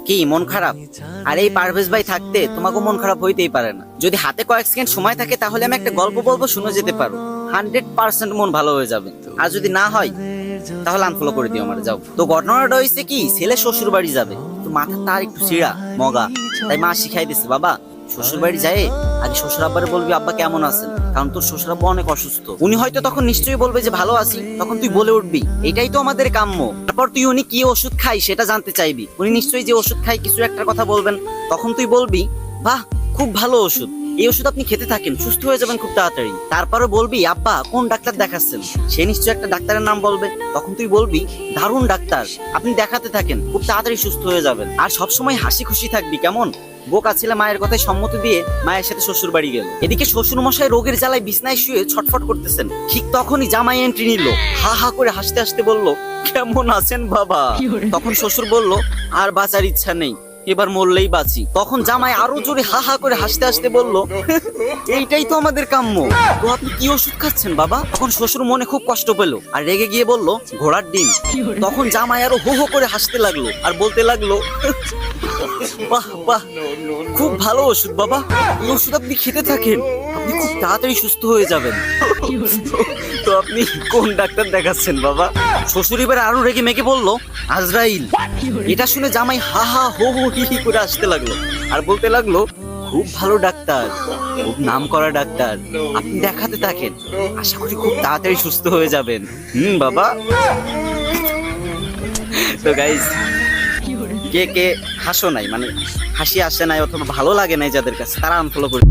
কি মন খারাপ? আর এই পারভেজ ভাই থাকতে তোমাকে মন খারাপ হইতেই পারে না। যদি হাতে কয়েক সেকেন্ড সময় থাকে তাহলে আমি একটা গল্প বলবো, শুনে যেতে পারো। 100% মন ভালো হয়ে যাবে। আর যদি না হয় তাহলে আনফলো করে দিও আমার, যাও। তো ঘটনাটা হয়েছে কি, ছেলে শ্বশুর বাড়ি যাবে, তো মাথা তার একটু চিড়া মগা, তাই মা শিখাই দিছে, বাবা শ্বশুর বাড়ি যায় আগে শ্বশুর আব্বারে বলবি আব্বা কেমন আছেন, কারণ তোর শ্বশুর আব্বা অনেক অসুস্থ। উনি হয়তো তখন নিশ্চয়ই বলবে যে ভালো আছি, তখন তুই বলে উঠবি এটাই তো আমাদের কাম্য। তারপর তুই উনি কি ওষুধ খাই সেটা জানতে চাইবি, উনি নিশ্চয়ই যে ওষুধ খাই কিছু একটা কথা বলবেন, তখন তুই বলবি বাহ খুব ভালো ওষুধ, এই ওষুধ আপনি খেতে থাকেন, সুস্থ হয়ে যাবেন খুব তাড়াতাড়ি। তারপরে বলবি আব্বা কোন ডাক্তার দেখাচ্ছেন, সে নিশ্চয়ই একটা ডাক্তারের নাম বলবে, তখন তুই বলবি দারুণ ডাক্তার, আপনি দেখাতে থাকেন, খুব তাড়াতাড়ি সুস্থ হয়ে যাবেন। আর সবসময় হাসি খুশি থাকবি, কেমন? বোকা ছেলে মায়ের কথায় সম্মতি দিয়ে মায়ের সাথে শ্বশুর বাড়ি গেল। এদিকে শ্বশুর মশাই রোগের জ্বালায় বিছনায় শুয়ে ছটফট করতেছেন। ঠিক তখনই জামাই এন্ট্রি নিল, হা হা করে হাসতে হাসতে বলল কেমন আছেন বাবা? তখন শ্বশুর বলল আর বাঁচার ইচ্ছা নেই, এবার মরলেই বাঁচি। তখন জামাই আরো জোরে হা হা করে হাসতে হাসতে বলল এইটাই তো আমাদের কাম্য, তো আপনি কি ওষুধ খাচ্ছেন বাবা? তখন শ্বশুর মনে খুব কষ্ট পেল আর রেগে গিয়ে বলল ঘোড়ার ডিম। তখন জামাই আরো হো হো করে হাসতে লাগলো আর বলতে লাগলো বাহ বাহ খুব ভালো ওষুধ বাবা, এই ওষুধ আপনি খেতে থাকেন, আপনি খুব তাড়াতাড়ি সুস্থ হয়ে যাবেন। তো আপনি কোন ডাক্তার দেখাচ্ছেন বাবা? শ্বশুর এবার আরো রেগে মেগে বলল আজরাইল। এটা শুনে জামাই হা হা হো হো হি হি করে আসতে লাগলো আর বলতে লাগলো খুব ভালো ডাক্তার, খুব নাম করা ডাক্তার, আপনি দেখাতে থাকেন, আশা করি খুব তাড়াতাড়ি সুস্থ হয়ে যাবেন। বাবা। তো গাইস, কে কে হাসো নাই, মানে হাসি আসে নাই অথবা ভালো লাগে নাই যাদের কাছে, তারা আনফলো করে